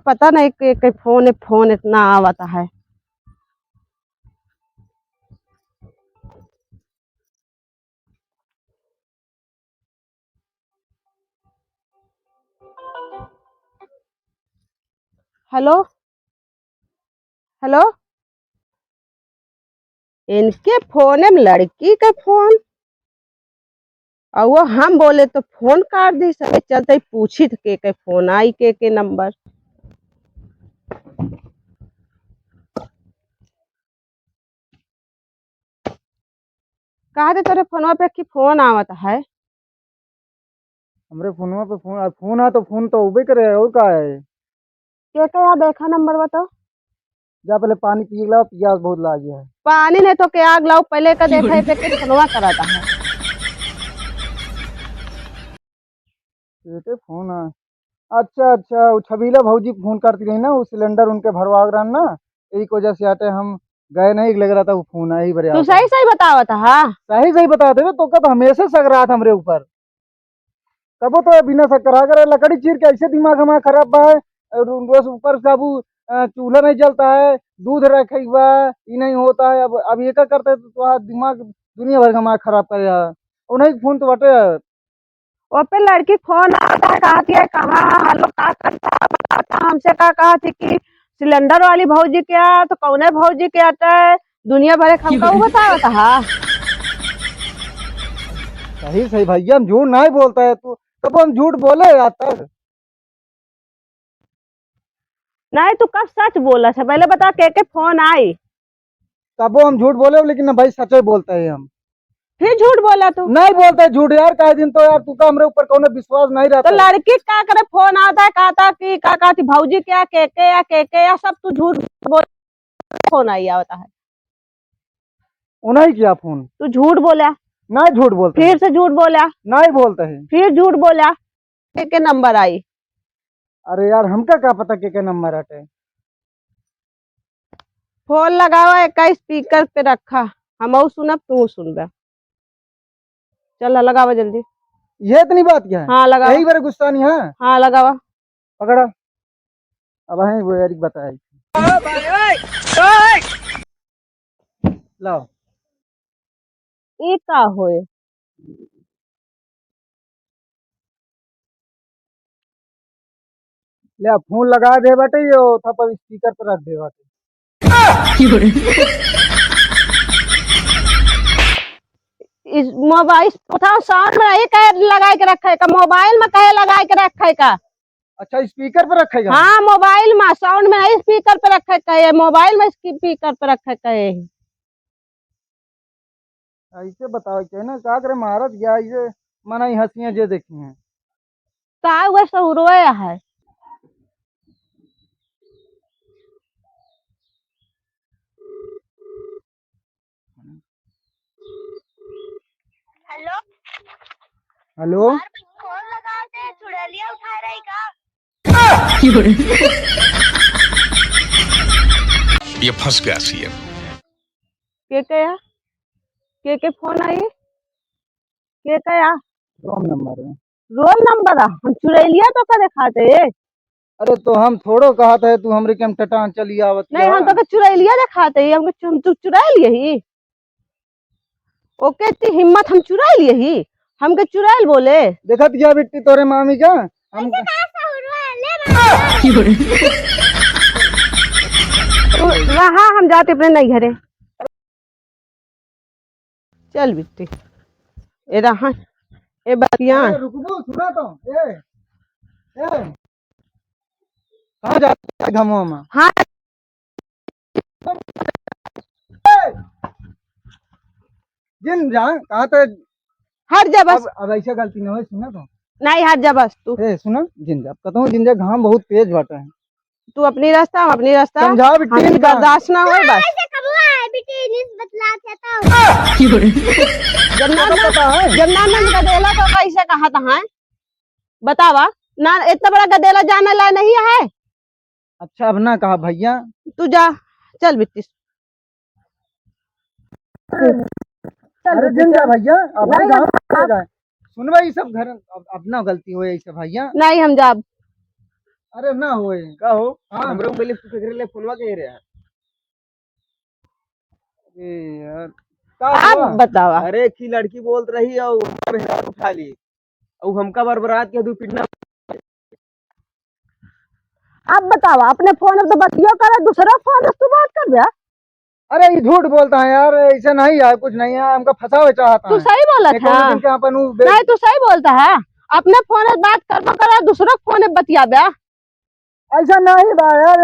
पता नहीं के फोन इतना आवता है। हेलो हेलो, इनके फोन में लड़की का फोन और वो हम बोले तो फोन काट दी। सब चलते पूछी के फोन आई के नंबर। कहा थे तेरे फोनवा पे की फोन आवत है। हमरे फोनवा पे फोन आ तो फोन तो उबे करे और का है। क्या यार देखा नंबर बताओ। जा पहले पानी पी ला, प्यास बहुत लागी है। पानी नहीं तो क्या आग लाओ, पहले का देखा है पे के फोनवा कराता है। बेटे फोन आ। अच्छा अच्छा, वो छबीला भौजी फोन करती रही ना, वो सिलेंडर उनके भरवा रहा ना, यही वजह से आटे हम गए नहीं, लग रहा था वो फोन आ ही बड़े तू आता सही है। सही बतावा था। हाँ सही सही बता दे तो कब हमेशा सग रहा था हमरे ऊपर। तबो तो बिना शक करा करे लकड़ी चीर के ऐसे दिमाग हमारा खराब बा है। और बस ऊपर से अब चूल्हा नहीं जलता है, दूध रखे हुआ ये नहीं होता है। अब ये क्या करते तो तुम्हारा दिमाग दुनिया भर का हमारा खराब कर रहा है। और नहीं फोन तो बटे वो पे लड़की फोन आता है, कहती है कहाँ हेलो का करता है, बताता हमसे का कहा थी कि सिलेंडर वाली भौजी क्या तो कौने भौजी के आता है। दुनिया भर के हमका वो बतावा था। सही सही भैया, हम झूठ नहीं बोलता है तू, तब हम झूठ बोले आता है। नहीं तू कब सच बोला था, पहले बता के फोन आई। तब हम झूठ बोले, लेकिन भाई सच ही बोलते हैं हम। फिर झूठ बोला तू। नहीं बोलते झूठ यार, कई दिन तो यार तू का हमरे ऊपर कौन विश्वास नहीं तो रहता है। लड़की का करे फोन आता है, कहता कि का कहती भौजी क्या के या सब तू झूठ बोल। फोन आई आता है उन्हें किया फोन। तू झूठ बोला। नहीं झूठ बोलते फिर हैं। से झूठ बोला। नहीं बोलते हैं। फिर झूठ बोला के नंबर आई। अरे यार हमका क्या पता के नंबर हटे। फोन लगावा एक स्पीकर पे रखा, हम सुनब तू सुनबे। चल लगावा जल्दी। ये इतनी बात क्या है। हाँ लगावा। यही बार गुस्सा नहीं है। हाँ लगावा। पकड़ा। अब है वो यार बताया। लाओ। ई का होए। ले फोन लगा दे बेटे, ये था पर स्पीकर पर रख दे बाटे। इस मोबाइल उठाओ, साउंड में नहीं कहे लगा के रखे का, मोबाइल में कहे लगा के रखे का। अच्छा स्पीकर पर रखेगा। हाँ मोबाइल में साउंड में नहीं, स्पीकर पे रखे कहे, मोबाइल में स्पीकर पे रखे कहे। ऐसे बताओ क्या ना, क्या करे महाराज गया ऐसे मना ही हंसियां जे देखी हैं। का हुआ सहुरोया है। Hello hello. फोन लगाते चुड़ैलिया उठा रही का। ये फंस गया सीएम। के कया के फोन आई के कया। रॉन्ग नंबर है। रोल नंबर हम चुरैलिया तो का दिखाते। अरे तो हम थोड़ो कहा था तू हमरे के हम टटान चली आवत नहीं हम तो चुरैलिया दिखाते हम तू चुरा लिए ही। ओके इतनी हिम्मत हम चुरा लिए ही, हमके चुड़ैल बोले। देखा दिया बिट्टी तोरे मामी का हम। रहा हम जाते अपने नहीं घरे। चल बिट्टी ए रहा ए बतिया। रुकबो सुना तो कहाँ जाते हैं घमो में। हाँ जिन जा कहा तो हट जा बस। अब ऐसा गलती नहीं हो सुना तो। नहीं हट जा बस तू। ए सुना जिन जा कहता हूँ, जिन जा घाम बहुत तेज बाटा है। तू अपनी रास्ता हम अपनी रास्ता, समझा बिट्टी हमसे इनका। बर्दाश्त ना हो बस। जब नानंद गदेला तो कैसे कहा था बतावा ना, इतना बड़ा गदेला जाने ला नहीं है। अच्छा अब ना कहा भैया। तू जा चल बिट्टी। अरे जिन जा भैया, अब सुन भाई सब घर अब ना गलती हो ऐसे भैया। नहीं हम जा। अरे ना होए का हो हाँ। हमरे को पहले केकरे ले फोनवा कह रहा ए यार का आप हुआ? बतावा। अरे की लड़की बोलत रही और मेहरार उठा ली और हमका बरबरात के दू पिटना आप बतावा, अपने फोन में तो बतियो करे, दूसरा फोन में तू बात कर बे। अरे ये झूठ बोलता है यार, ऐसा नहीं है, कुछ नहीं है, हमका फंसावे चाहता तू है। सही बोला एक था। दिन के अपन नहीं तू सही बोलता है, अपने फोन में बात करबो करे, दूसरा फोन में बतिया बे। ऐसा नहीं बा यार,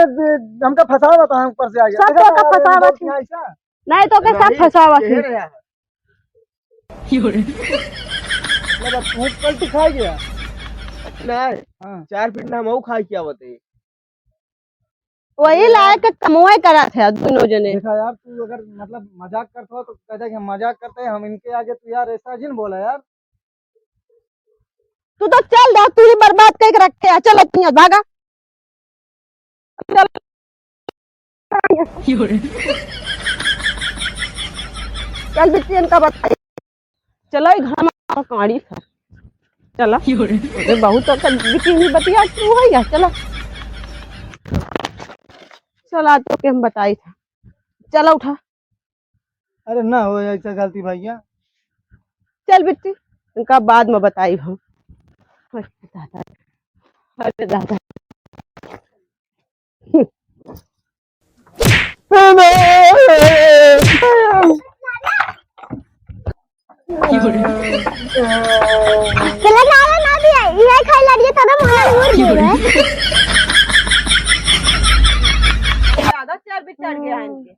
हमका फंसावा था ऊपर से आ गया। सब देखा तो का यार, फंसावा बोलती थी। है ऐसा नहीं तो के सब फंसावा थी। कह रहा है मतलब तू पलटी खा गया। नहीं हाँ। 4 पिटना हम खाई क्या बते वही लायक कमोए करा थे दोनों जने। देखा यार, तू अगर मतलब मजाक करता हो तो कहता कि हम मजाक करते हैं, हम इनके आगे तू यार ऐसा जिन बोला यार। तू तो चल दे, तू ही बर्बाद करके रखे है। चलो तू यहाँ भागा। चल चल बिट्टी इनका बताइए। चलो घर में काड़ी सर। चलो अरे बहुत तो बिट्टी नहीं बतिया तू है या चलो। चला तो के हम बताई था। चलो उठा। अरे ना हो ऐसा गलती भैया। चल बिट्टी इनका बाद में बताई हम। अरे दादा, अरे दादा। चला ना दिया ये खाई लड़िए तो ना मुझे दूर दे ज्यादा चर्बी चढ़ गया है इनके।